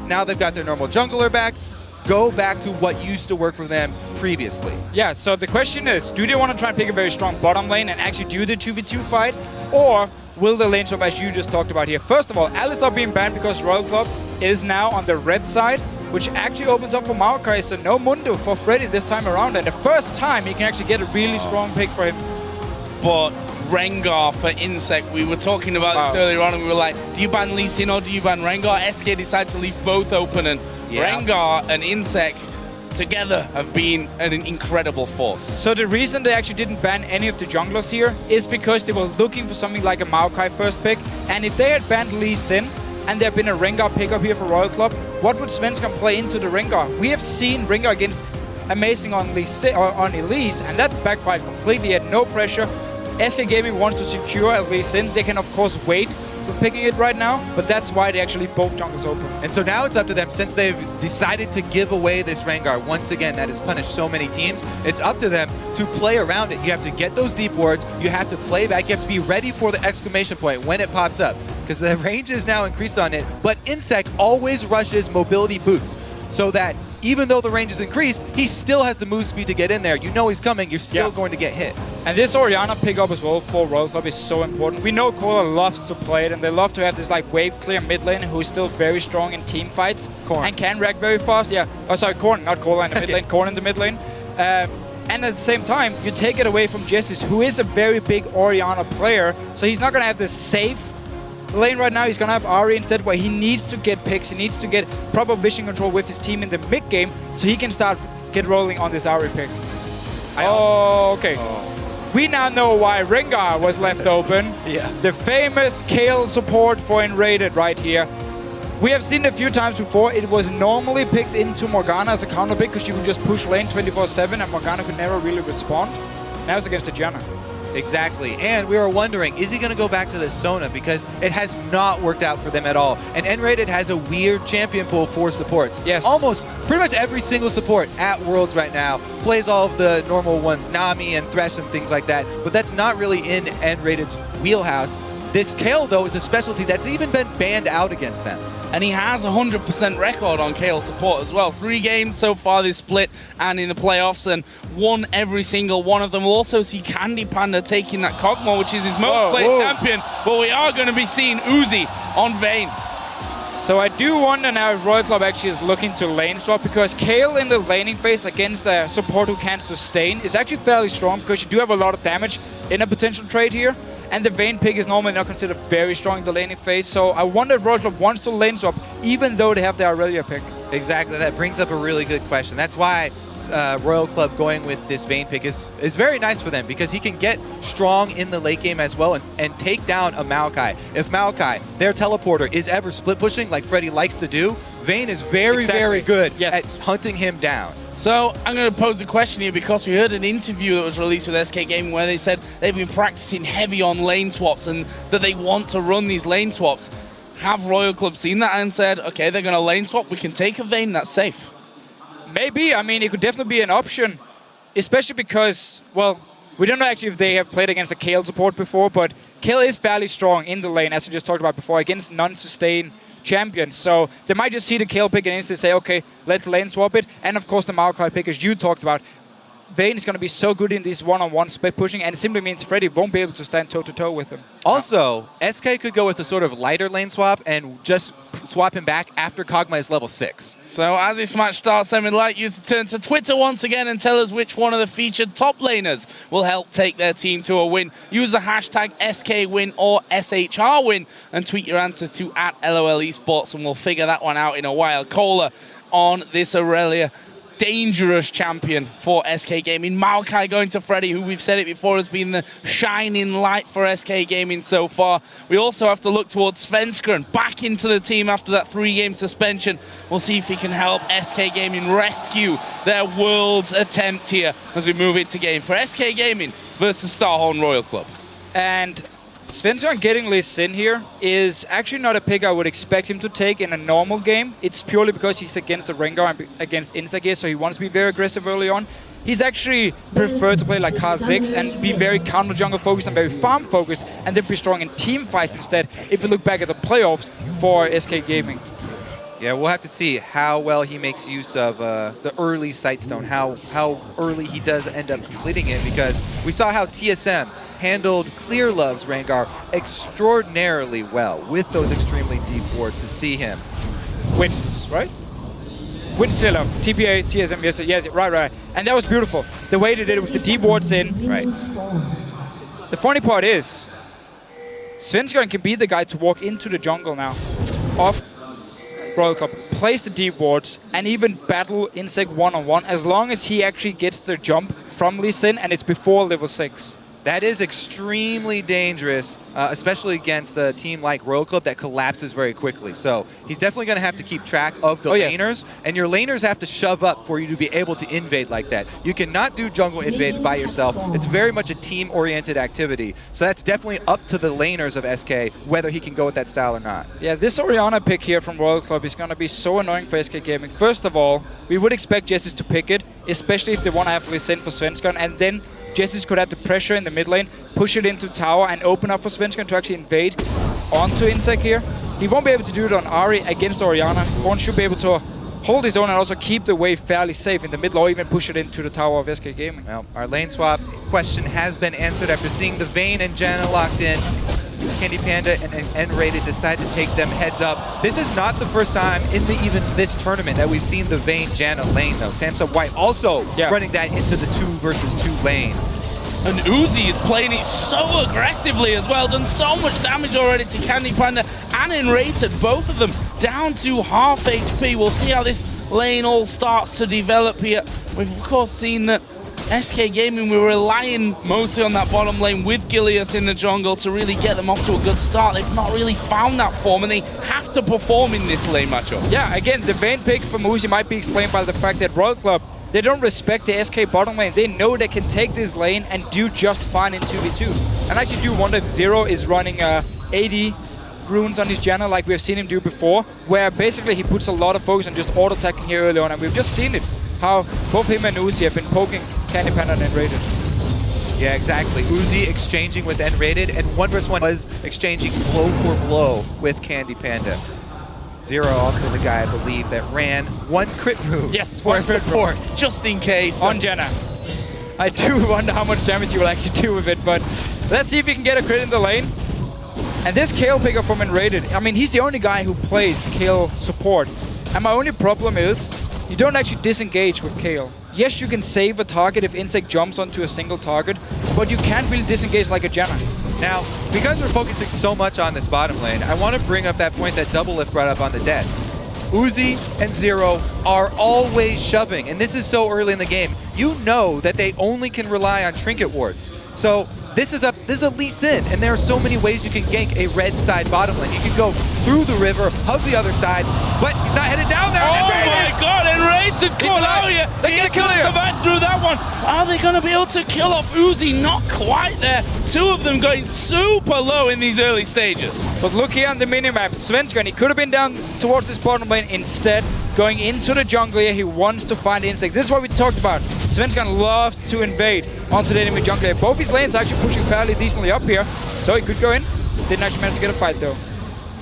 Now they've got their normal jungler back. Go back to what used to work for them previously. Yeah, so the question is, do they want to try and pick a very strong bottom lane and actually do the 2v2 fight? Or will the lane swap, as you just talked about here? First of all, Alistar being banned because Royal Club is now on the red side, which actually opens up for Maokai, so no Mundo for Freddy this time around. And the first time he can actually get a really strong pick for him. But Rengar for inSec, we were talking about this earlier on, and we were like, do you ban Lee Sin or do you ban Rengar? SK decided to leave both open, and Rengar and inSec together have been an incredible force. So the reason they actually didn't ban any of the junglers here is because they were looking for something like a Maokai first pick, and if they had banned Lee Sin and there had been a Rengar pickup here for Royal Club, what would Svenskeren play into the Rengar? We have seen Rengar against amazing on Elise, and that backfired completely at no pressure. SK Gaming wants to secure at Lee Sin. They can of course wait with picking it right now, but that's why they actually both jungles open. And so now it's up to them, since they've decided to give away this Rengar, once again, that has punished so many teams, it's up to them to play around it. You have to get those deep wards, you have to play back, you have to be ready for the exclamation point when it pops up, because the range is now increased on it, but inSec always rushes mobility boots, so that even though the range is increased, he still has the move speed to get in there. You know he's coming, you're still going to get hit. And this Orianna pickup as well for Royal Club is so important. We know Kayle loves to play it, and they love to have this like wave clear mid lane who is still very strong in team fights and can react very fast. Yeah, oh sorry, Korn, not Kayle in the mid lane, Korn in the mid lane. And at the same time, you take it away from Jesiz, who is a very big Orianna player, so he's not going to have this safe lane right now. He's going to have Ahri instead, where he needs to get picks, he needs to get proper vision control with his team in the mid game, so he can get rolling on this Ahri pick. Okay. We now know why Rengar was left open. Yeah. The famous Kayle support for nRated right here. We have seen it a few times before. It was normally picked into Morgana as a counter pick because you could just push lane 24/7 and Morgana could never really respond. Now it's against the Janna. Exactly, and we were wondering, is he going to go back to the Sona, because it has not worked out for them at all. And nRated has a weird champion pool for supports. Yes. Almost, pretty much every single support at Worlds right now plays all of the normal ones, Nami and Thresh and things like that, but that's not really in nRated's wheelhouse. This Kayle, though, is a specialty that's even been banned out against them. And he has a 100% record on Kayle support as well. 3 games so far this split and in the playoffs, and won every single one of them. We'll also see Candy Panda taking that Kog, which is his most played champion. But we are going to be seeing Uzi on Vayne. So I do wonder now if Royal Club actually is looking to lane swap, because Kayle in the laning phase against a support who can sustain is actually fairly strong, because you do have a lot of damage in a potential trade here. And the Vayne pick is normally not considered very strong in the laning phase, so I wonder if Royal Club wants to lane swap, even though they have the Irelia pick. Exactly, that brings up a really good question. That's why Royal Club going with this Vayne pick is very nice for them, because he can get strong in the late game as well and take down a Maokai. If Maokai, their teleporter, is ever split pushing like Freddy likes to do, Vayne is very good at hunting him down. So I'm going to pose a question here, because we heard an interview that was released with SK Gaming where they said they've been practicing heavy on lane swaps and that they want to run these lane swaps. Have Royal Club seen that and said, okay, they're going to lane swap, we can take a Vayne, that's safe? Maybe. I mean, it could definitely be an option, especially because, well, we don't know actually if they have played against a Kayle support before, but Kayle is fairly strong in the lane, as we just talked about before, against non-sustain champions. So they might just see the Kayle pick and instantly say, okay, let's lane swap it. And of course the Maokai pick, as you talked about. Vayne is going to be so good in this one-on-one split pushing, and it simply means Freddy won't be able to stand toe-to-toe with him. Also, SK could go with a sort of lighter lane swap and just swap him back after Kog'Maw is level 6. So as this match starts, then we'd like you to turn to Twitter once again and tell us which one of the featured top laners will help take their team to a win. Use the hashtag SKWin or SHRWin and tweet your answers to @LOLesports, and we'll figure that one out in a while. Kayle on this Irelia. Dangerous champion for SK Gaming. Maokai going to Freddy, who we've said it before has been the shining light for SK Gaming so far. We also have to look towards Svenskeren, back into the team after that 3-game suspension. We'll see if he can help SK Gaming rescue their world's attempt here as we move into game for SK Gaming versus Starhorn Royal Club. And Svenskeren getting Lee Sin here is actually not a pick I would expect him to take in a normal game. It's purely because he's against the Rengar and against inSec here, so he wants to be very aggressive early on. He's actually preferred to play like Kha'Zix and be very counter jungle focused and very farm focused, and then be strong in team fights instead, if you look back at the playoffs for SK Gaming. Yeah, we'll have to see how well he makes use of the early Sightstone, how early he does end up completing it, because we saw how TSM handled Clear Love's Rengar extraordinarily well with those extremely deep wards to see him. Wins, right? Win still up. TPA, TSM, yes, right. And that was beautiful. The way they did it with the deep wards in. Right. The funny part is, Svenskeren can be the guy to walk into the jungle now of Royal Club, place the deep wards, and even battle inSec one-on-one as long as he actually gets the jump from Lee Sin and it's before level 6. That is extremely dangerous, especially against a team like Royal Club that collapses very quickly. So he's definitely going to have to keep track of the laners, and your laners have to shove up for you to be able to invade like that. You cannot do jungle invades by yourself. It's very much a team-oriented activity. So that's definitely up to the laners of SK, whether he can go with that style or not. Yeah, this Orianna pick here from Royal Club is going to be so annoying for SK Gaming. First of all, we would expect Jesiz to pick it, especially if they want to have Lee Sin for Svenskeren, and then Jesiz could have the pressure in the mid lane, push it into tower, and open up for Svenskeren to actually invade onto inSec here. He won't be able to do it on Ahri against Orianna. Korn should be able to hold his own and also keep the wave fairly safe in the mid lane, or even push it into the tower of SK Gaming. Well, our lane swap question has been answered after seeing the Vayne and Janna locked in. Candy Panda and nRated decide to take them heads up. This is not the first time in even this tournament that we've seen the Vayne Janna lane though. Samsung White also running that into the 2 versus 2 lane. And Uzi is playing it so aggressively as well, done so much damage already to Candy Panda and nRated, both of them down to half HP. We'll see how this lane all starts to develop here. We've of course seen that SK Gaming were relying mostly on that bottom lane with Gilius in the jungle to really get them off to a good start. They've not really found that form, and they have to perform in this lane matchup. Yeah, again, the Vayne pick from Uzi might be explained by the fact that Royal Club, they don't respect the SK bottom lane. They know they can take this lane and do just fine in 2v2. And I actually do wonder if Zero is running 80 runes on his Janna like we've seen him do before, where basically he puts a lot of focus on just auto-attacking here early on, and we've just seen it, how both him and Uzi have been poking Candy Panda and nRated. Yeah, exactly. Uzi exchanging with nRated, and 1 vs 1 was exchanging blow for blow with Candy Panda. Zero also the guy, I believe, that ran 1 crit move for support. Just in case. On Janna. I do wonder how much damage you will actually do with it, but let's see if he can get a crit in the lane. And this Kayle pickup from nRated, I mean, he's the only guy who plays Kayle support. And my only problem is, you don't actually disengage with Kayle. Yes, you can save a target if inSec jumps onto a single target, but you can't really disengage like a Janna. Now, because we're focusing so much on this bottom lane, I want to bring up that point that Doublelift brought up on the desk. Uzi and Zero are always shoving, and this is so early in the game. You know that they only can rely on trinket wards. So this is a Lee Sin, and there are so many ways you can gank a red side bottom lane. You can go through the river, hug the other side, but he's not headed down there. Oh my god, nRated caught out here. They're going to kill him. Survive through that one. Are they going to be able to kill off Uzi? Not quite there. 2 of them going super low in these early stages. But look here on the minimap. Svenskeren, he could have been down towards this bottom lane. Instead, going into the jungle here, he wants to find inSec. This is what we talked about. Svenskeren loves to invade onto the enemy jungle here. Both his lanes are actually pushing fairly decently up here, so he could go in. Didn't actually manage to get a fight though.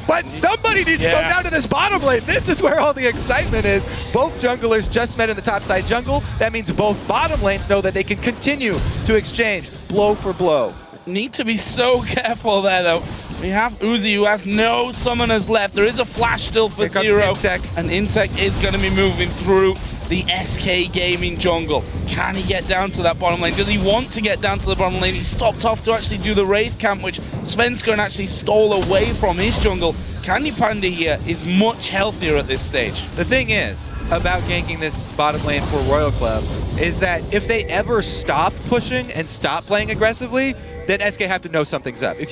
But somebody needs to go down to this bottom lane. This is where all the excitement is. Both junglers just met in the top side jungle. That means both bottom lanes know that they can continue to exchange blow for blow. Need to be so careful there though. We have Uzi who has no summoners left. There is a flash still for Zero. And inSec is going to be moving through the SK Gaming jungle. Can he get down to that bottom lane? Does he want to get down to the bottom lane? He stopped off to actually do the Wraith camp, which Svenskeren actually stole away from his jungle. Candy Panda here is much healthier at this stage. The thing is about ganking this bottom lane for Royal Club is that if they ever stop pushing and stop playing aggressively, then SK have to know something's up. If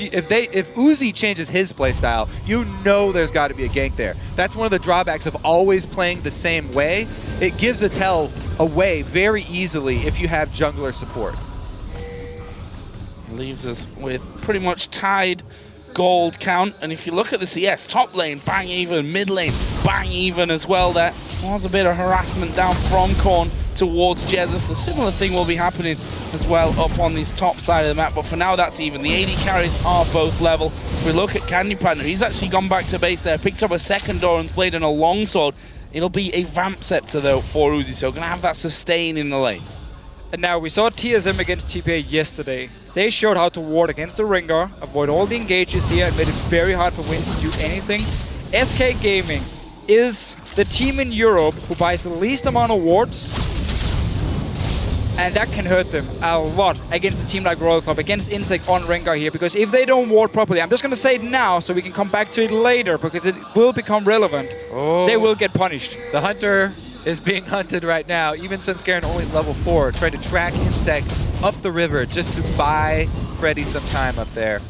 Uzi changes his playstyle, you know there's got to be a gank there. That's one of the drawbacks of always playing the same way. It gives a tell away very easily if you have jungler support. Leaves us with pretty much tied gold count, and if you look at the CS, top lane bang even, mid lane bang even as well. There was a bit of harassment down from Korn towards Jesiz. A similar thing will be happening as well up on this top side of the map, but for now that's even. The AD carries are both level. If we look at Panda, he's actually gone back to base there, picked up a second Doran's Blade and a longsword. It'll be a Vamp Scepter though for Uzi, so gonna have that sustain in the lane. And now we saw TSM against Taipei yesterday. They showed how to ward against the Rengar, avoid all the engages here, and made it very hard for Win to do anything. SK Gaming is the team in Europe who buys the least amount of wards, and that can hurt them a lot against a team like Royal Club, against inSec on Rengar here, because if they don't ward properly, I'm just going to say it now so we can come back to it later, because it will become relevant. Oh. They will get punished. The Hunter is being hunted right now. Even Svenskeren only level 4, trying to track inSec up the river just to buy Freddy some time up there.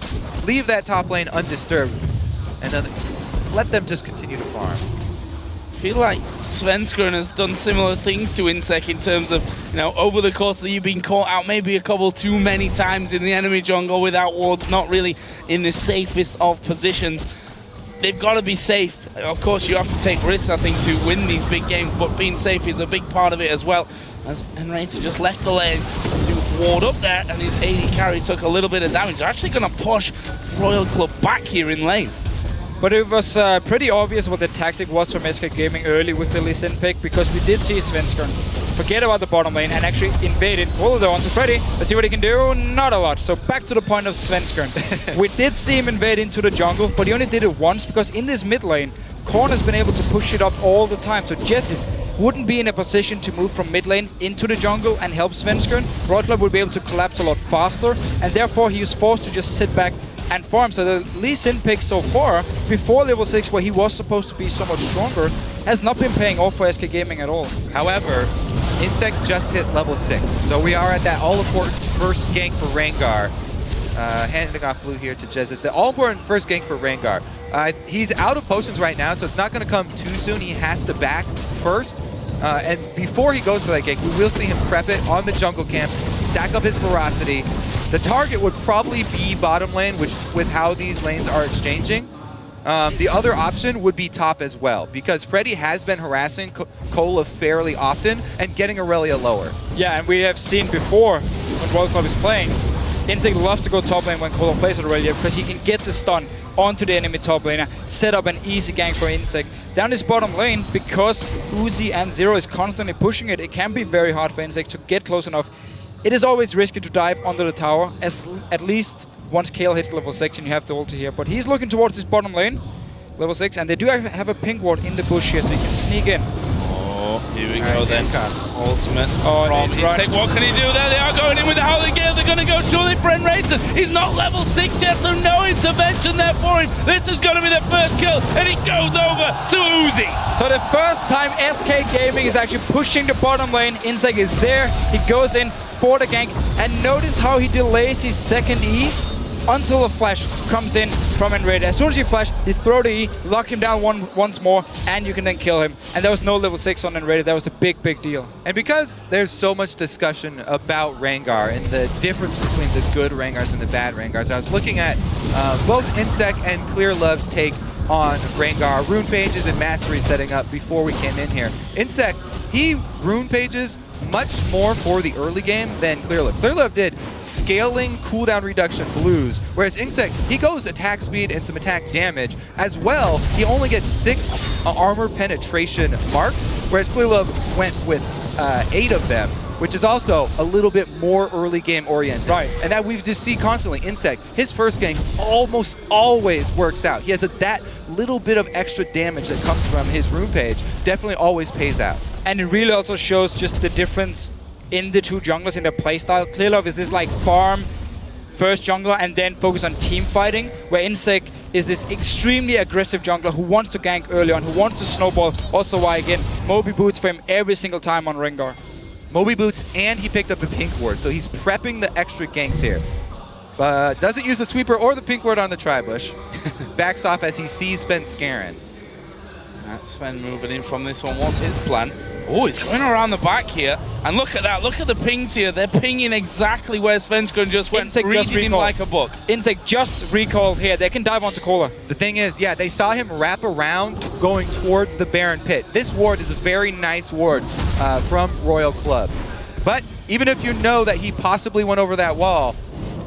Leave that top lane undisturbed, and then let them just continue to farm. I feel like Svenskeren has done similar things to inSec in terms of, you know, over the course of the year being caught out maybe a couple too many times in the enemy jungle without wards, not really in the safest of positions. They've got to be safe. Of course, you have to take risks, I think, to win these big games, but being safe is a big part of it as well. As nRated just left the lane to ward up there, and his AD carry took a little bit of damage. They're actually going to push Royal Club back here in lane. But it was pretty obvious what the tactic was from SK Gaming early with the Lee Sin pick, because we did see Svenskeren forget about the bottom lane and actually invade it. Pull it onto Freddy. Let's see what he can do. Not a lot. So back to the point of Svenskeren. We did see him invade into the jungle, but he only did it once, because in this mid lane, Korn has been able to push it up all the time. So Jesiz wouldn't be in a position to move from mid lane into the jungle and help Svenskeren. Royal Club would be able to collapse a lot faster, and therefore he was forced to just sit back and farm. So the Lee Sin pick so far, before level 6, where he was supposed to be so much stronger, has not been paying off for SK Gaming at all. However, inSec just hit level 6, so we are at that all-important first gank for Rengar. Handing off blue here to Jesiz. The all-important first gank for Rengar. He's out of potions right now, so it's not going to come too soon. He has to back first. And before he goes for that gank, we will see him prep it on the jungle camps, stack up his ferocity. The target would probably be bottom lane, which with how these lanes are exchanging. The other option would be top as well, because Freddy has been harassing Kayle fairly often and getting Irelia lower. Yeah, and we have seen before when Royal Club is playing, inSec loves to go top lane when Kayle plays Irelia, because he can get the stun onto the enemy top laner, set up an easy gank for inSec. Down this bottom lane, because Uzi and Zero is constantly pushing it, it can be very hard for inSec to get close enough. It is always risky to dive under the tower, at least once Kayle hits level 6 and you have the ulti here. But he's looking towards this bottom lane, level 6, and they do have a pink ward in the bush here, so you can sneak in. Oh, here we go then. Ultimate Oh, from inSec. What can he do there? They are going in with the Howling Gale. They're going to go surely for nRated. He's not level 6 yet, so no intervention there for him. This is going to be their first kill, and he goes over to Uzi. So the first time SK Gaming is actually pushing the bottom lane, inSec is there. He goes in for the gank, and notice how he delays his second E until a flash comes in from nRated. As soon as you flash, you throw the E, lock him down once more, and you can then kill him. And there was no level 6 on nRated. That was a big, big deal. And because there's so much discussion about Rengar and the difference between the good Rengars and the bad Rengars, I was looking at both inSec and ClearLove's take on Rengar, rune pages and mastery setting up before we came in here. inSec, he rune pages much more for the early game than ClearLove. ClearLove did scaling cooldown reduction blues, whereas inSec, he goes attack speed and some attack damage. As well, he only gets 6 armor penetration marks, whereas ClearLove went with 8 of them, which is also a little bit more early game oriented. Right. And that we just see constantly. inSec, his first gank almost always works out. He has that little bit of extra damage that comes from his rune page. Definitely always pays out. And it really also shows just the difference in the two junglers in their playstyle. ClearLove is this like farm first jungler and then focus on team fighting, where inSec is this extremely aggressive jungler who wants to gank early on, who wants to snowball. Also why, again, Moby boots for him every single time on Rengar. Moby boots, and he picked up a pink ward, so he's prepping the extra ganks here. Doesn't use the sweeper or the pink ward on the tri-bush. Backs off as he sees Svenskeren. Sven moving in from this one. What's his plan? Oh, he's going around the back here. And look at that. Look at the pings here. They're pinging exactly where Svenskeren just went. inSec just reading him like a book. inSec just recalled here. They can dive onto Kayle. The thing is, yeah, they saw him wrap around going towards the Baron Pit. This ward is a very nice ward from Royal Club. But even if you know that he possibly went over that wall,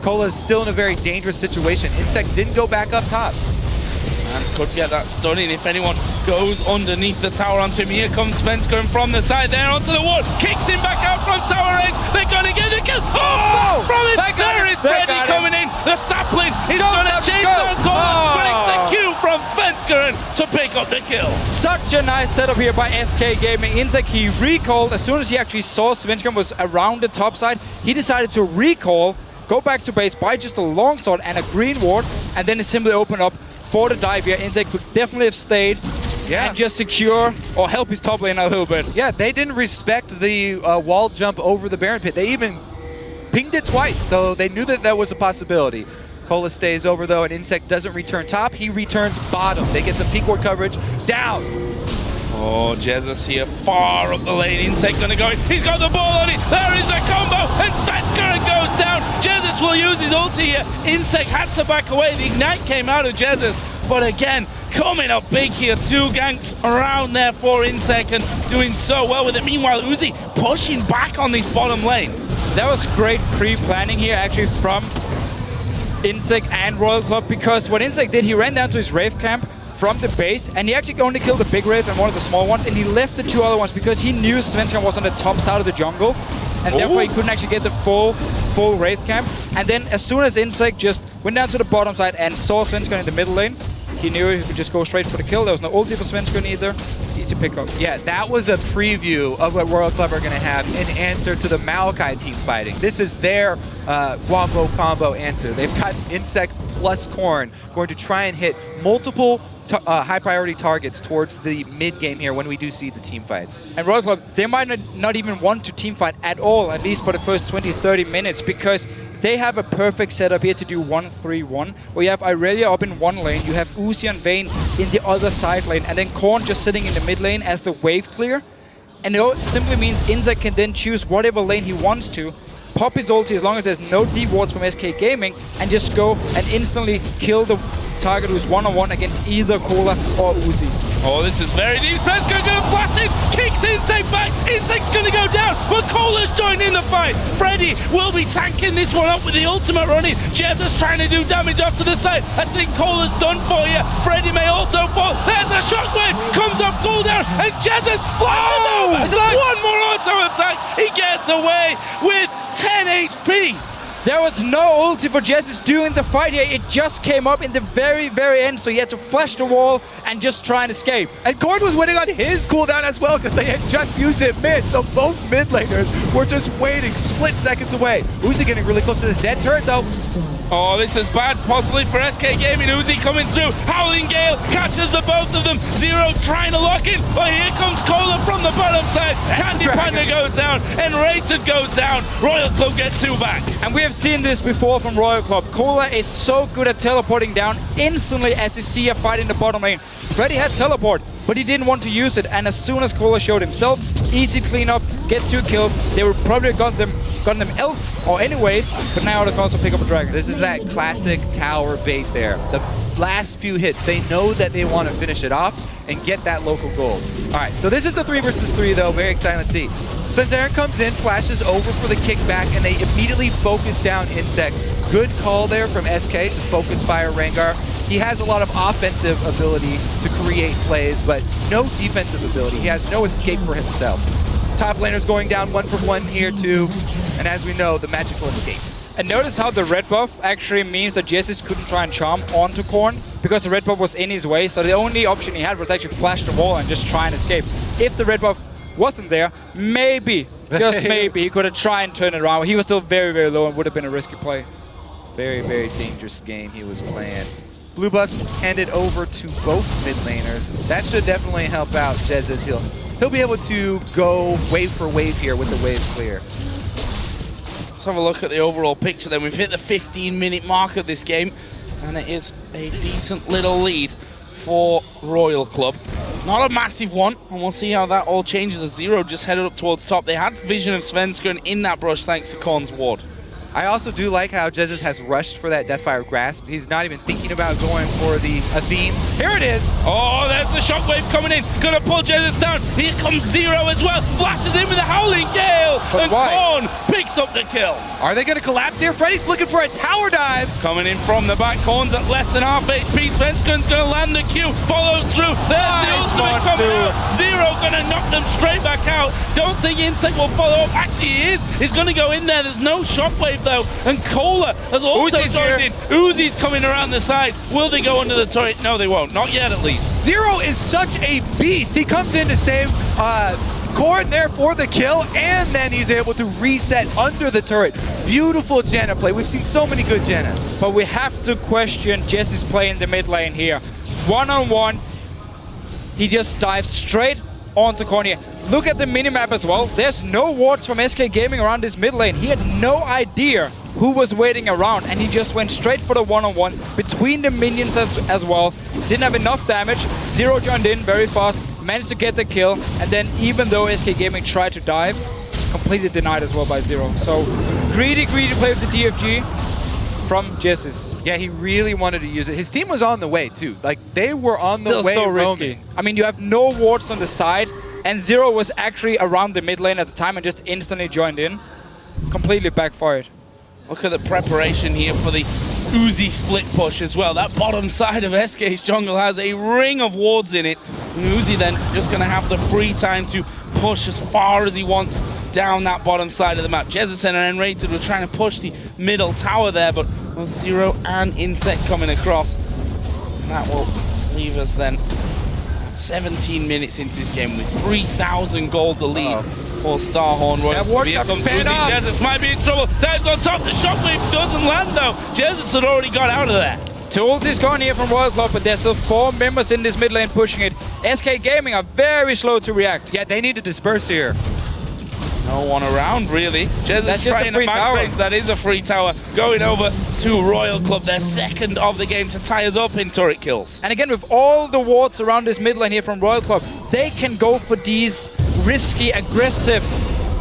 Kayle is still in a very dangerous situation. inSec didn't go back up top. And could get that stunning if anyone goes underneath the tower onto him. Here comes Svenskeren from the side there onto the wall. Kicks him back out from tower edge. They're going to get the kill. Oh! From it! There is Freddy coming in. The sapling is going to chase down Kayle. But it's the Q from Svenskeren to pick up the kill. Such a nice setup here by SK Gaming. inSec, he recalled as soon as he actually saw Svenskeren was around the top side. He decided to recall, go back to base, buy just a longsword and a green ward, and then it simply opened up for the dive here. inSec could definitely have stayed and just secure or help his top lane a little bit. Yeah, they didn't respect the wall jump over the Baron Pit. They even pinged it twice, so they knew that that was a possibility. Kayle stays over though, and inSec doesn't return top. He returns bottom. They get some peak ward coverage. Down. Oh, Jesiz here, far up the lane. inSec gonna go in. He's got the ball on it. There is the combo, and Svenskeren goes down. Jesiz will use his ulti here. inSec had to back away. The ignite came out of Jesiz, but again, coming up big here. 2 ganks around there for inSec and doing so well with it. Meanwhile, Uzi pushing back on this bottom lane. That was great pre-planning here actually from inSec and Royal Club, because what inSec did, he ran down to his Wraith camp from the base, and he actually only killed the big Wraith and one of the small ones, and he left the 2 other ones because he knew Svenskeren was on the top side of the jungle, and therefore he couldn't actually get the full Wraith camp. And then as soon as inSec just went down to the bottom side and saw Svenskeren in the middle lane, he knew he could just go straight for the kill. There was no ulti for Svenskeren either. Easy pickup. Yeah, that was a preview of what Royal Club are going to have in answer to the Maokai team fighting. This is their wombo combo answer. They've got inSec plus Corn going to try and hit multiple high priority targets towards the mid game here when we do see the team fights. And Royal Club, they might not even want to team fight at all, at least for the first 20-30 minutes, because they have a perfect setup here to do 1-3-1, where you have Irelia up in one lane, you have Uzi and Vayne in the other side lane, and then Corn just sitting in the mid lane as the wave clear. And it simply means inSec can then choose whatever lane he wants to, pop his ulti as long as there's no deep wards from SK Gaming, and just go and instantly kill the target who's one-on-one against either Kayle or Uzi. Oh, this is very deep. Svenskeren gonna flash in, kicks inSec back. inSec's gonna go down, but Kayle's joined in the fight. Freddy will be tanking this one up with the ultimate running. Jesiz trying to do damage off to the side. I think Kayle's done for you. Freddy may also fall. There's the shockwave, comes off cooldown, and Jesiz flashes over. It's like one more auto attack. He gets away with 10 HP. There was no ulti for Jesiz during the fight here. It just came up in the very, very end, so he had to flash the wall and just try and escape. And Gord was winning on his cooldown as well because they had just used it mid, so both mid laners were just waiting split seconds away. Uzi getting really close to this dead turret though. Oh, this is bad, possibly for SK Gaming. Uzi coming through. Howling Gale catches the both of them. Zero trying to lock in. But here comes Kayle from the bottom side. Candy Panda goes down. nRated goes down. Royal Club get 2 back. And we have seen this before from Royal Club. Kayle is so good at teleporting down instantly as you see a fight in the bottom lane. Freddy had teleport, but he didn't want to use it. And as soon as Kayle showed himself, easy cleanup, get 2 kills. They would probably have gotten them else or anyways, but now they can also pick up a dragon. This is that classic tower bait there. The last few hits, they know that they want to finish it off and get that local gold. All right, so this is the 3 versus 3 though. Very exciting to see. Svenskeren comes in, flashes over for the kickback, and they immediately focus down inSec. Good call there from SK to focus fire Rengar. He has a lot of offensive ability to create plays, but no defensive ability. He has no escape for himself. Top laner's going down 1 for 1 here too, and as we know, the magical escape. And notice how the red buff actually means that Jesiz couldn't try and charm onto Corn because the red buff was in his way, so the only option he had was actually flash the wall and just try and escape. If the red buff wasn't there, maybe, just maybe, he could have tried and turn it around. He was still very, very low and would have been a risky play. Very, very dangerous game he was playing. Blue buffs handed over to both mid laners. That should definitely help out Jesiz. He'll be able to go wave for wave here with the wave clear. Let's have a look at the overall picture then. We've hit the 15-minute mark of this game, and it is a decent little lead for Royal Club. Not a massive one, and we'll see how that all changes as Zero just headed up towards top. They had vision of Svenskeren in that brush thanks to Korn's ward. I also do like how Jesiz has rushed for that Deathfire Grasp. He's not even thinking about going for the Athenes. Here it is! Oh, there's the shockwave coming in. Gonna pull Jesiz down. Here comes Zero as well. Flashes in with a Howling Gale. And Korn picks up the kill. Are they gonna collapse here? Freddy's looking for a tower dive. Coming in from the back. Korn's at less than half HP. Svenskeren's gonna land the Q. Follows through. There's the ultimate coming out. Zero gonna knock them straight back out. Don't think inSec will follow up. Actually, he is. He's gonna go in there. There's no shockwave though. And Kayle has also joined in. Uzi's coming around the side. Will they go under the turret? No, they won't. Not yet, at least. Zero is such a beast. He comes in to save Korn there for the kill, and then he's able to reset under the turret. Beautiful Janna play. We've seen so many good Jannas. But we have to question Jesiz play in the mid lane here. One-on-one, he just dives straight onto Korn here. Look at the minimap as well. There's no wards from SK Gaming around this mid lane. He had no idea who was waiting around, and he just went straight for the one-on-one between the minions as well. Didn't have enough damage. Zero joined in very fast, managed to get the kill, and then even though SK Gaming tried to dive, completely denied as well by Zero. So greedy play with the DFG from Jesiz. Yeah, he really wanted to use it. His team was on the way too. Like, they were on the way so roaming. risky. I mean, you have no wards on the side, and Zero was actually around the mid lane at the time and just instantly joined in. Completely backfired. Look at the preparation here for the Uzi split push as well. That bottom side of SK's jungle has a ring of wards in it. And Uzi then just going to have the free time to push as far as he wants down that bottom side of the map. Jesiz and nRated were trying to push the middle tower there, but well, Zero and inSec coming across. And that will leave us then 17 minutes into this game with 3,000 gold to lead. For Starhorn Royal. Here comes Uzi. Jesiz might be in trouble. Dives on top. The shockwave doesn't land though. Jesiz had already got out of there. Two ultis gone here from Royal Club, but there's still 4 members in this mid lane pushing it. SK Gaming are very slow to react. Yeah, they need to disperse here. No one around, really. Jesiz trying to max range. That is a free tower. Going over to Royal Club, their second of the game to tie us up in turret kills. And again, with all the wards around this mid lane here from Royal Club, they can go for these risky, aggressive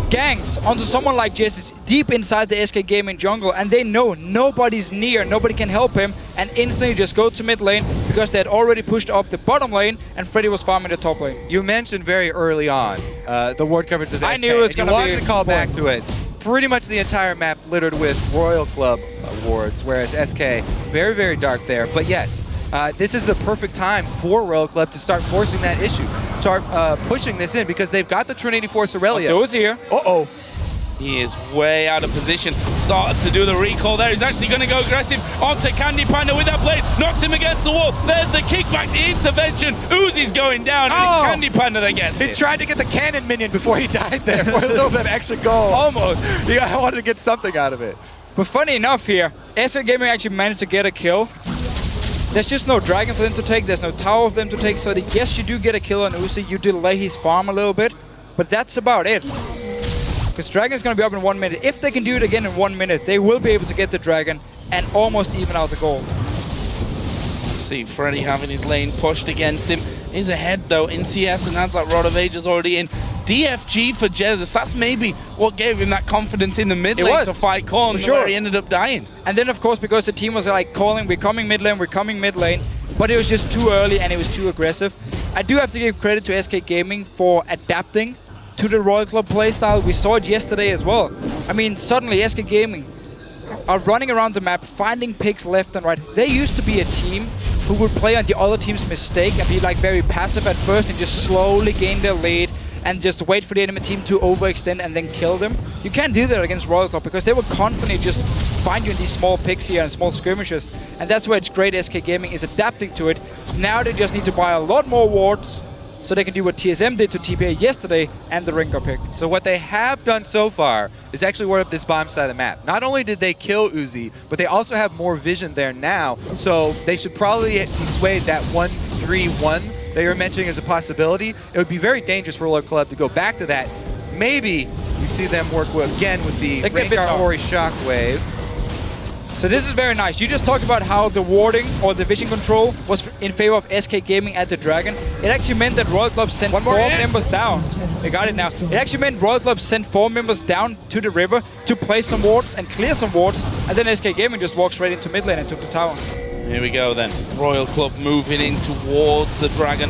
ganks onto someone like Jesiz deep inside the SK Gaming jungle, and they know nobody's near, nobody can help him, and instantly just go to mid lane because they had already pushed up the bottom lane and Freddy was farming the top lane. You mentioned very early on the ward coverage of the SK. I knew it was going to be. You wanted to call back to it. Pretty much the entire map littered with Royal Club wards, whereas SK, very, very dark there. But yes, this is the perfect time for Royal Club to start forcing that issue. Start pushing this in because they've got the Trinity Force Irelia. Those here. Uh-oh. He is way out of position. Started to do the recall there. He's actually going to go aggressive onto Candy Panda with that blade. Knocks him against the wall. There's the kickback, the intervention. Uzi's going down, and it's Candy Panda that gets it. He tried to get the cannon minion before he died there for a little bit extra gold. Almost. Yeah, I wanted to get something out of it. But funny enough here, SK Gaming actually managed to get a kill. There's just no dragon for them to take, there's no tower for them to take, so yes, you do get a kill on Uzi, you delay his farm a little bit, but that's about it. Because dragon is going to be up in 1 minute. If they can do it again in 1 minute, they will be able to get the dragon and almost even out the gold. See Freddy having his lane pushed against him. He's ahead though in CS and has that Rod of Ages already in. DFG for Jesiz, that's maybe what gave him that confidence in the mid lane to fight Korn, where he ended up dying. And then of course, because the team was like calling, we're coming mid lane, but it was just too early and it was too aggressive. I do have to give credit to SK Gaming for adapting to the Royal Club playstyle. We saw it yesterday as well. I mean, suddenly SK Gaming are running around the map, finding picks left and right. They used to be a team who would play on the other team's mistake and be like very passive at first and just slowly gain their lead and just wait for the enemy team to overextend and then kill them. You can't do that against Royal Club because they will constantly just find you in these small picks here and small skirmishes. And that's where it's great SK Gaming is adapting to it. Now they just need to buy a lot more wards so they can do what TSM did to TPA yesterday and the Rengar pick. So what they have done so far is actually ward up this bottom side of the map. Not only did they kill Uzi, but they also have more vision there now. So they should probably dissuade that 1-3-1 that you're mentioning as a possibility. It would be very dangerous for Royal Club to go back to that. Maybe you see them work again with the Rengar Ori Shockwave. So this is very nice. You just talked about how the warding or the vision control was in favor of SK Gaming at the Dragon. It actually meant that Royal Club sent 4 members down. They got it now. It actually meant Royal Club sent 4 members down to the river to place some wards and clear some wards, and then SK Gaming just walked straight into mid lane and took the tower. Here we go then. Royal Club moving in towards the Dragon.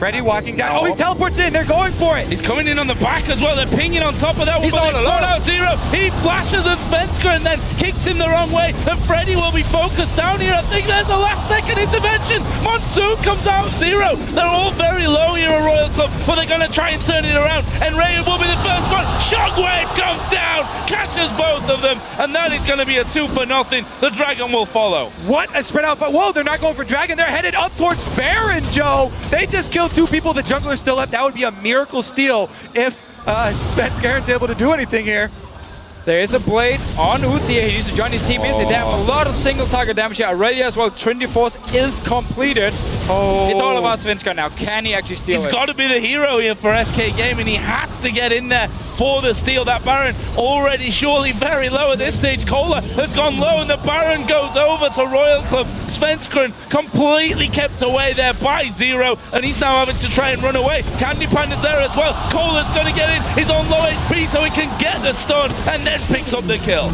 Freddy walking down. Oh, he teleports in. They're going for it. He's coming in on the back as well. They're pinging on top of that. He's all alone. Out Zero. He flashes at Svenskeren and then kicks him the wrong way. And Freddy will be focused down here. I think there's the last second intervention. Monsoon comes out. Zero. They're all very low here at Royal Club, but they're going to try and turn it around. And nRated will be the first one. Shockwave comes down, catches both of them, and that is going to be a 2-0. The Dragon will follow. What a spread out. But whoa, they're not going for Dragon. They're headed up towards Baron, Joe. They just killed 2 people. The jungler's still up. That would be a miracle steal if Svenskeren's able to do anything here. There is a blade on Uzi. He needs to join his team in. They have a lot of single target damage here. Irelia as well. Trinity Force is completed. It's all about Svenskeren now. Can he actually steal it? He's got to be the hero here for SK Gaming. He has to get in there for the steal. That Baron already surely very low at this stage. Kayle has gone low and the Baron goes over to Royal Club. Svenskeren completely kept away there by Zero, and he's now having to try and run away. Candy Panda's there as well. Kayle's going to get in. He's on low HP so he can get the stun and then picks up the kill.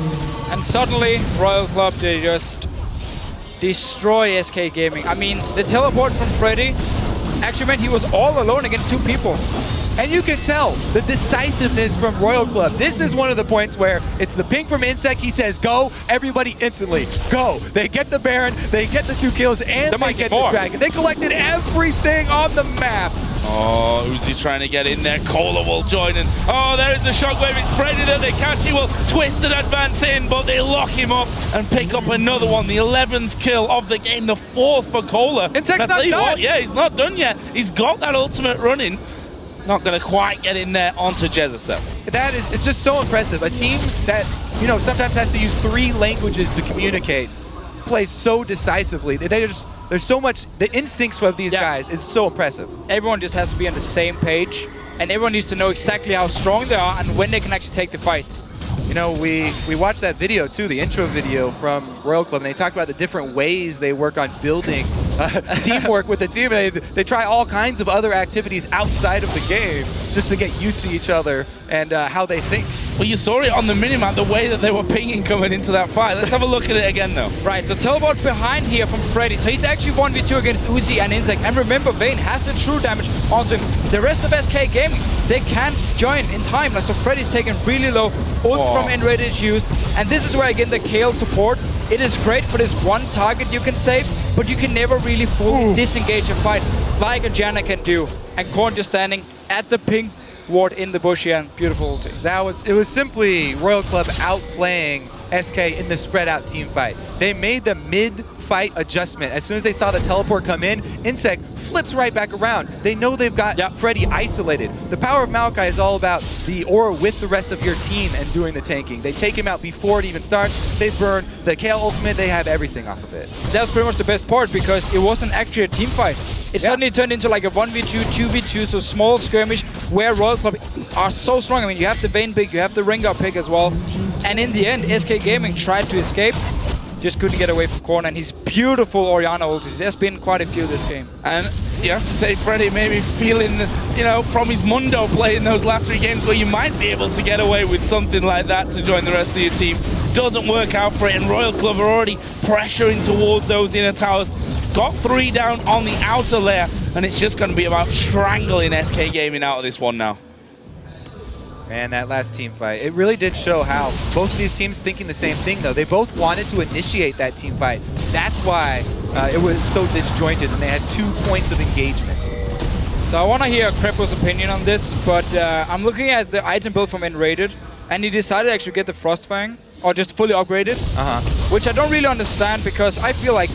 And suddenly, Royal Club, they just destroy SK Gaming. I mean, the teleport from Freddy actually meant he was all alone against 2 people. And you can tell the decisiveness from Royal Club. This is one of the points where it's the ping from inSec. He says, go, everybody instantly, go. They get the Baron, they get the 2 kills, and they get the Dragon. They collected everything on the map. Oh, Uzi trying to get in there. Kayle will join in. Oh, there is a shockwave. It's Freddy that they catch. He will twist and advance in, but they lock him up and pick up another one. The 11th kill of the game, the 4th for Kayle. inSec's not done. Yeah, he's not done yet. He's got that ultimate running. Not going to quite get in there onto Jesiz though. It's just so impressive. A team that, you know, sometimes has to use 3 languages to communicate plays so decisively. There's so much, the instincts of these guys is so impressive. Everyone just has to be on the same page, and everyone needs to know exactly how strong they are and when they can actually take the fight. You know, we watched that video too, the intro video from Royal Club, and they talked about the different ways they work on building teamwork with the team. And they try all kinds of other activities outside of the game just to get used to each other and how they think. Well, you saw it on the minimap, the way that they were pinging coming into that fight. Let's have a look at it again, though. Right, so teleport behind here from Freddy. So he's actually 1v2 against Uzi and inSec. And remember, Vayne has the true damage onto him. The rest of SK Gaming, they can't join in time. Like, so Freddy's taken really low. Ult from nRated is used. And this is where, again, the Kayle support. It is great for this one target you can save, but you can never really fully disengage a fight like a Janna can do. And Korn just standing at the pink ward in the bush here, and beautiful ulti. It was simply Royal Club outplaying SK in the spread out team fight. They made the mid-fight adjustment. As soon as they saw the teleport come in, inSec flips right back around. They know they've got Freddy isolated. The power of Maokai is all about the aura with the rest of your team and doing the tanking. They take him out before it even starts. They burn the Kayle ultimate. They have everything off of it. That's pretty much the best part, because it wasn't actually a team fight. It suddenly turned into like a 1v2, 2v2, so small skirmish where Royal Club are so strong. I mean, you have the Vayne pick, you have the Rengar pick as well. And in the end, SK Gaming tried to escape, just couldn't get away from Korn, and his beautiful Orianna ultis. There's been quite a few this game. And you have to say, Freddy maybe feeling, you know, from his Mundo play in those last 3 games where you might be able to get away with something like that to join the rest of your team. Doesn't work out for it, and Royal Club are already pressuring towards those inner towers. Got 3 down on the outer layer, and it's just going to be about strangling SK Gaming out of this one now. Man, that last team fight, it really did show how both of these teams thinking the same thing, though. They both wanted to initiate that team fight. That's why it was so disjointed, and they had 2 points of engagement. So I want to hear Krepo's opinion on this, but I'm looking at the item build from nRated, and he decided to actually get the Frostfang, or just fully upgraded, which I don't really understand, because I feel like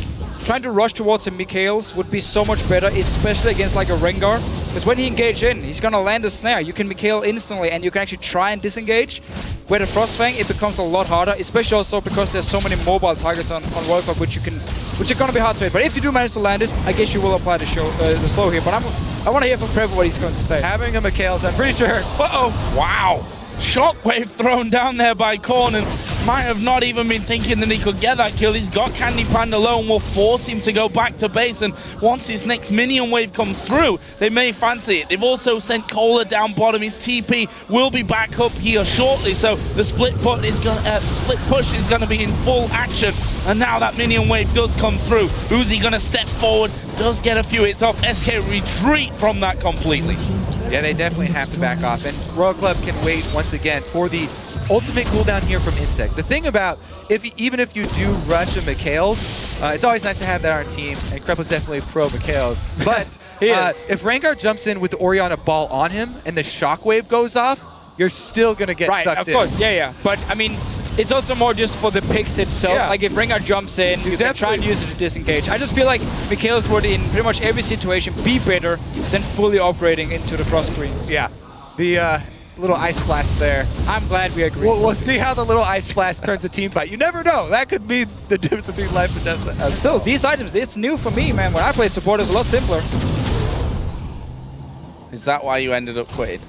trying to rush towards the Mikaels would be so much better, especially against like a Rengar. Because when he engages in, he's going to land a snare. You can Mikael instantly, and you can actually try and disengage. Where the Frostfang, it becomes a lot harder, especially also because there's so many mobile targets on Royal Club, which are going to be hard to hit. But if you do manage to land it, I guess you will apply the slow here. But I want to hear from Krepo what he's going to say. Having a Mikaels, I'm pretty sure. Wow. Shockwave thrown down there by Korn, and might have not even been thinking that he could get that kill. He's got Candy Panda low and will force him to go back to base. And once his next minion wave comes through, they may fancy it. They've also sent Kayle down bottom. His TP will be back up here shortly. So the split push is gonna be in full action. And now that minion wave does come through. Uzi gonna step forward, does get a few hits off. SK retreat from that completely. Yeah, they definitely have to back off. And Royal Club can wait once again for the ultimate cooldown here from inSec. The thing about, even if you do rush a Mikhail's, it's always nice to have that on our team, and Krepo's definitely pro Mikhail's. But if Rengar jumps in with the Orianna ball on him and the shockwave goes off, you're still going to get sucked in. Of course, yeah. But, I mean, it's also more just for the picks itself. Yeah. Like, if Rengar jumps in, you can try and use it to disengage. I just feel like Mikhail's would, in pretty much every situation, be better than fully operating into the cross screens. Yeah. The little ice blast there. I'm glad we agree. We'll see how the little ice blast turns a team fight. You never know. That could be the difference between life and death. Still, these items, it's new for me, man. When I played support, it was a lot simpler. Is that why you ended up quitting?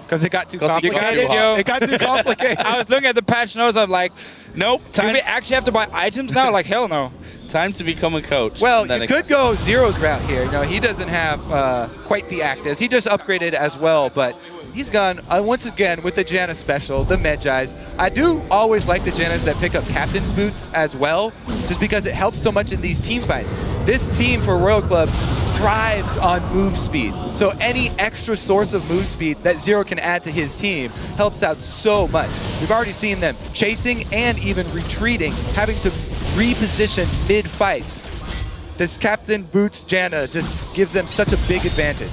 Because it got too complicated. It got too complicated. I was looking at the patch notes. I'm like, nope. Do we actually have to buy items now? Like, hell no. Time to become a coach. Well, you could go Zero's route here. You know, he doesn't have quite the actives. He just upgraded as well, but he's gone once again with the Janna special, the Medjais. I do always like the Jannas that pick up captain's boots as well, just because it helps so much in these team fights. This team for Royal Club thrives on move speed. So any extra source of move speed that Zero can add to his team helps out so much. We've already seen them chasing and even retreating, having to reposition mid-fight. This Captain Boots Janna just gives them such a big advantage.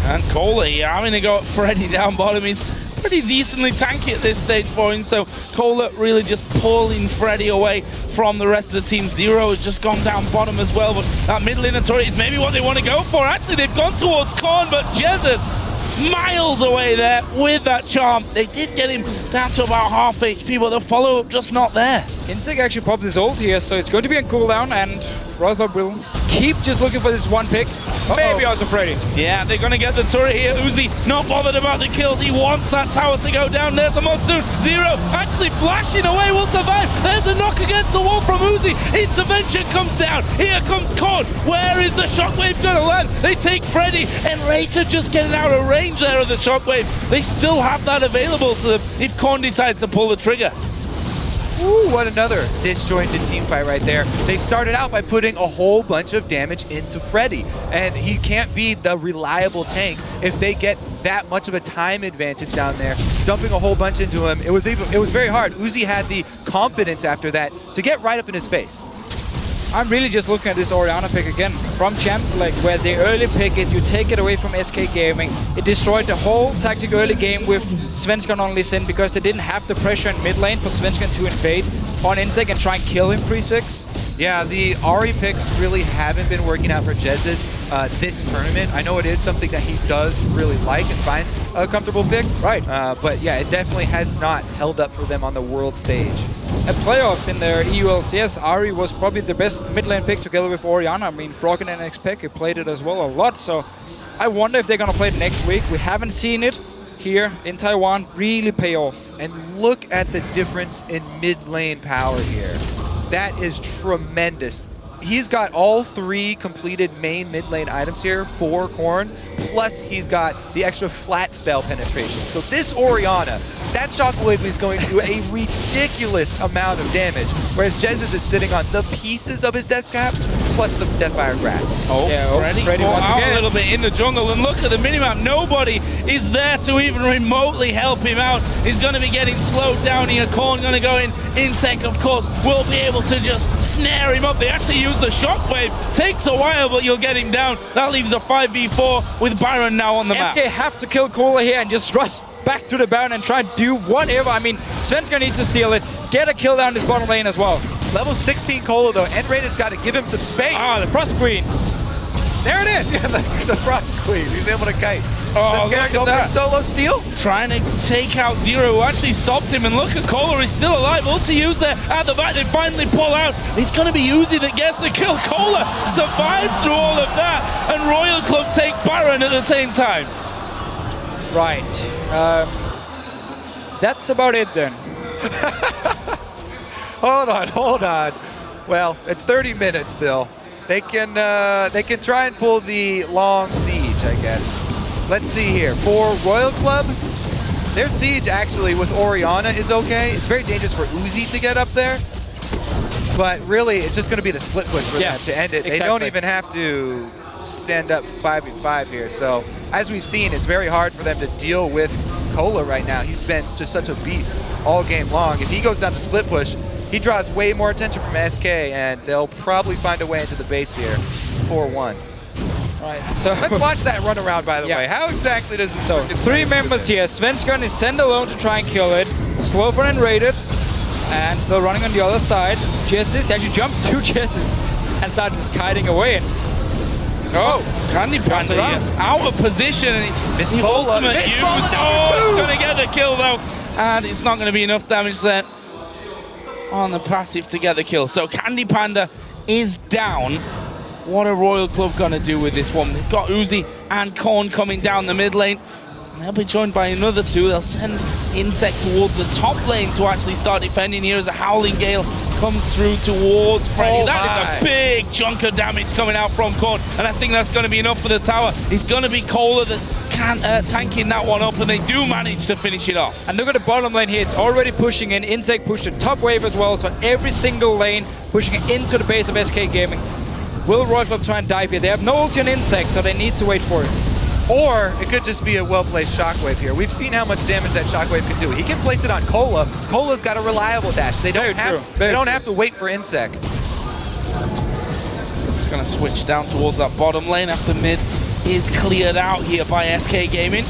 And Kayle here having to go Freddy down bottom. He's pretty decently tanky at this stage for him, so Kayle really just pulling Freddy away from the rest of the team. Zero has just gone down bottom as well, but that middle inner turret is maybe what they want to go for. Actually, they've gone towards Korn, but Jesiz miles away there with that charm. They did get him down to about half HP, but the follow-up just not there. inSec actually popped his ult here, so it's going to be on cooldown, and Royal Club will keep just looking for this one pick. Maybe also Freddy. Yeah, they're going to get the turret here. Uzi not bothered about the kills. He wants that tower to go down. There's the monsoon. Zero actually flashing away, will survive. There's a knock against the wall from Uzi. Intervention comes down. Here comes Korn. Where is the shockwave going to land? They take Freddy, and nRated just getting out of range there of the shockwave. They still have that available to them if Korn decides to pull the trigger. Ooh, what another disjointed team fight right there. They started out by putting a whole bunch of damage into Freddy, and he can't be the reliable tank if they get that much of a time advantage down there. Dumping a whole bunch into him, it was very hard. Uzi had the confidence after that to get right up in his face. I'm really just looking at this Orianna pick again from Champs League, where they early pick it, you take it away from SK Gaming. It destroyed the whole tactic early game with Svenskeren on Lee Sin because they didn't have the pressure in mid lane for Svenskeren to invade on inSec and try and kill him pre-6. Yeah, the Ahri picks really haven't been working out for Jesiz this tournament. I know it is something that he does really like and finds a comfortable pick. Right. But yeah, it definitely has not held up for them on the world stage. At playoffs in their EULCS, Ahri was probably the best mid lane pick together with Orianna. I mean, Froggen and XPEC played it as well a lot, so I wonder if they're going to play it next week. We haven't seen it here in Taiwan really pay off. And look at the difference in mid lane power here. That is tremendous. He's got all 3 completed main mid lane items here for Korn, plus he's got the extra flat spell penetration. So this Orianna, that shockwave is going to do a ridiculous amount of damage, whereas Jesiz is sitting on the pieces of his death cap plus the Deathfire Grass. Oh, yeah, Freddy out a little bit in the jungle, and look at the minimap. Nobody is there to even remotely help him out. He's going to be getting slowed down here. Korn going to go in. inSec, of course, will be able to just snare him up. They actually use the shockwave. Takes a while, but you'll get him down. That leaves a 5v4 with Byron now on the map. SK have to kill Kayle here and just rush back to the Baron and try and do whatever. I mean, Svenskeren needs to steal it, get a kill down this bottom lane as well. Level 16 Kayle though, nRated's got to give him some space. Ah, the Frost Queen. There it is. Yeah, the Frost Queen. He's able to kite. Oh, look at that. Solo steal? Trying to take out Zero, who actually stopped him, and look at Kayle, he's still alive. Ulti used there at the back, they finally pull out. It's going to be Uzi that gets the kill. Kayle survived through all of that, and Royal Club take Baron at the same time. Right. That's about it then. Hold on. Well, it's 30 minutes still. They can try and pull the long siege, I guess. Let's see here. For Royal Club, their siege actually with Orianna is okay. It's very dangerous for Uzi to get up there. But really, it's just going to be the split push for them to end it. Exactly. They don't even have to stand up 5v5 here. So, as we've seen, it's very hard for them to deal with Kayle right now. He's been just such a beast all game long. If he goes down to split push, he draws way more attention from SK, and they'll probably find a way into the base here. 4-1. Right, so let's watch that run around, by the way. How exactly does this work? 3 members here. Svenskeren is sent alone to try and kill it. Slow for nRated. And still running on the other side. Jesiz actually jumps to Jesiz and starts just kiting away. Oh, Candy Panda out of position, and it's the ultimate used. Oh, it's going to get the kill though. And it's not going to be enough damage there on the passive to get the kill. So Candy Panda is down. What are Royal Club going to do with this one? They've got Uzi and Korn coming down the mid lane. And they'll be joined by another 2. They'll send inSec towards the top lane to actually start defending here as a Howling Gale comes through towards Freddy. That is a big chunk of damage coming out from Korn, and I think that's going to be enough for the tower. It's going to be Kayle that's tanking that one up, and they do manage to finish it off. And look at the bottom lane here. It's already pushing in. inSec pushed the top wave as well, so every single lane pushing into the base of SK Gaming. Will Royal Club try and dive here? They have no ulti on inSec, so they need to wait for it. Or it could just be a well-placed shockwave here. We've seen how much damage that shockwave can do. He can place it on Kayle. Kayle's got a reliable dash. They don't have to wait for inSec. Just gonna switch down towards that bottom lane after mid is cleared out here by SK Gaming.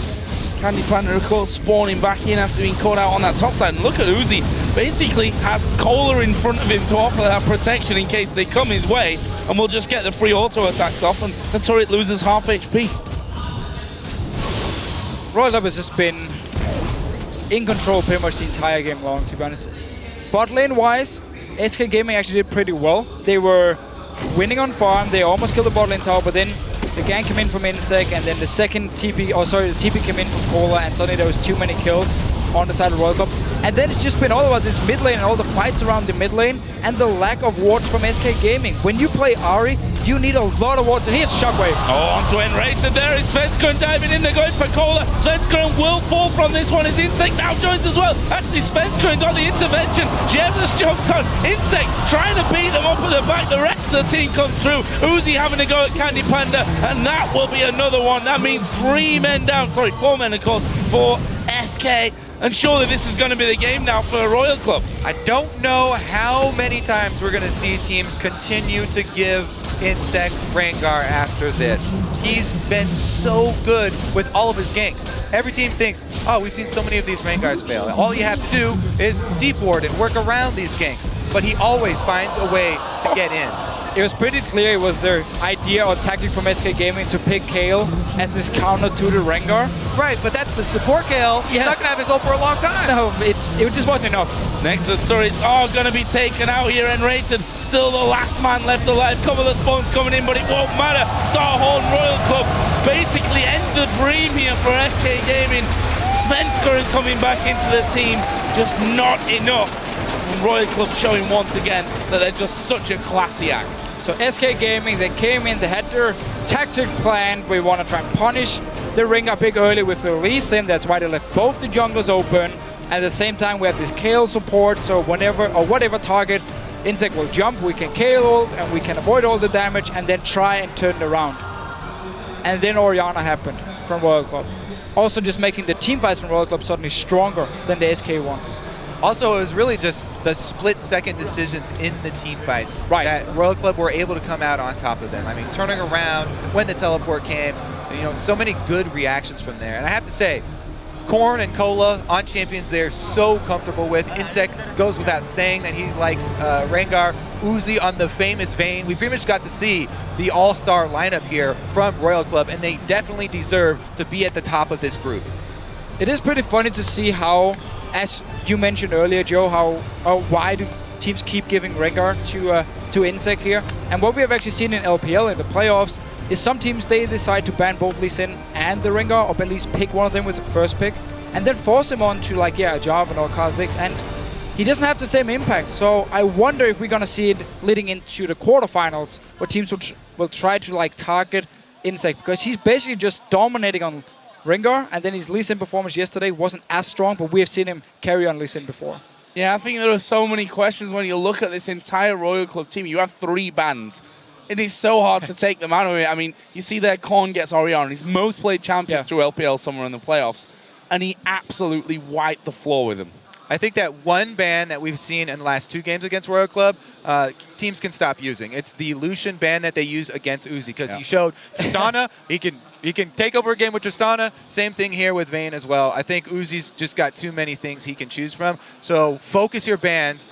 Candy Panda, of course, spawning back in after being caught out on that top side. And look at Uzi, basically has Kayle in front of him to offer that protection in case they come his way, and we'll just get the free auto attacks off, and the turret loses half HP. Royal Club has just been in control pretty much the entire game long, to be honest. Bot lane-wise, SK Gaming actually did pretty well. They were winning on farm, they almost killed the bot lane tower, but then the gank came in from inSec, and then the second TP, the TP came in from Kayle, and suddenly there was too many kills on the side of Royal Club. And then it's just been all about this mid lane and all the fights around the mid lane and the lack of wards from SK Gaming. When you play Ahri, you need a lot of wards. And here's Shockwave. Oh, onto nRated there is Svenskeren diving in. They're going for Kayle. Svenskeren will fall from this one as inSec now joins as well. Actually, Svenskeren got the intervention. Jesiz jumps on. inSec trying to beat them up at the back. The rest of the team comes through. Uzi having to go at Candy Panda, and that will be another one. That means 4 men of course, for SK. And surely this is going to be the game now for Royal Club. I don't know how many times we're going to see teams continue to give inSec Rengar after this. He's been so good with all of his ganks. Every team thinks, oh, we've seen so many of these Rengars fail. All you have to do is deep ward and work around these ganks. But he always finds a way to get in. It was pretty clear it was their idea or tactic from SK Gaming to pick Kayle as this counter to the Rengar. Right, but that's the support Kayle. He's not going to have his ult for a long time. No, it just wasn't enough. Nexus turrets are going to be taken out here, nRated still the last man left alive. Couple of spawns coming in, but it won't matter. Starhorn Royal Club basically end the dream here for SK Gaming. Svenskeren coming back into the team, just not enough. And Royal Club showing once again that they're just such a classy act. So SK Gaming, they came in, they had their tactic planned. We want to try and punish the Rengar pick early with the Lee Sin. That's why they left both the junglers open. At the same time, we have this Kayle support, so whenever or whatever target inSec will jump, we can Kayle ult and we can avoid all the damage and then try and turn it around. And then Orianna happened from Royal Club. Also just making the team fights from Royal Club suddenly stronger than the SK ones. Also, it was really just the split-second decisions in the team fights that Royal Club were able to come out on top of them. I mean, turning around when the teleport came, you know, so many good reactions from there. And I have to say, Korn and Kayle on champions they're so comfortable with. inSec goes without saying that he likes Rengar. Uzi on the famous Vayne. We pretty much got to see the all-star lineup here from Royal Club, and they definitely deserve to be at the top of this group. It is pretty funny to see how, as you mentioned earlier, Joe, why do teams keep giving Rengar to inSec here? And what we have actually seen in LPL in the playoffs is some teams, they decide to ban both Lee Sin and the Rengar, or at least pick one of them with the first pick, and then force him on to, like, a Jarvan or Kha'Zix. And he doesn't have the same impact. So I wonder if we're gonna see it leading into the quarterfinals, where teams will try to like target inSec, because he's basically just dominating on Rengar, and then his Lee Sin performance yesterday wasn't as strong, but we have seen him carry on Lee Sin before. Yeah, I think there are so many questions when you look at this entire Royal Club team. You have 3 bans. It is so hard to take them out of it. I mean, you see there, Korn gets Orianna. He's most played champion through LPL somewhere in the playoffs, and he absolutely wiped the floor with him. I think that one ban that we've seen in the last 2 games against Royal Club, teams can stop using. It's the Lucian ban that they use against Uzi, because he showed Tristana, he can take over a game with Tristana. Same thing here with Vayne as well. I think Uzi's just got too many things he can choose from. So focus your bans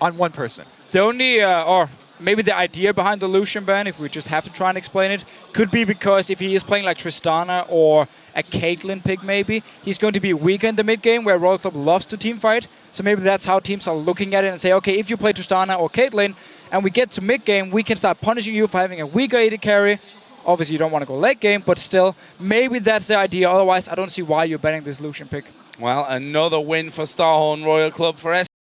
on one person. The only, or maybe the idea behind the Lucian ban, if we just have to try and explain it, could be because if he is playing like Tristana or a Caitlyn pick maybe, he's going to be weaker in the mid game where Royal Club loves to team fight. So maybe that's how teams are looking at it and say, okay, if you play Tristana or Caitlyn and we get to mid game, we can start punishing you for having a weaker AD carry. Obviously, you don't want to go late game, but still, maybe that's the idea. Otherwise, I don't see why you're banning this Lucian pick. Well, another win for Starhorn Royal Club for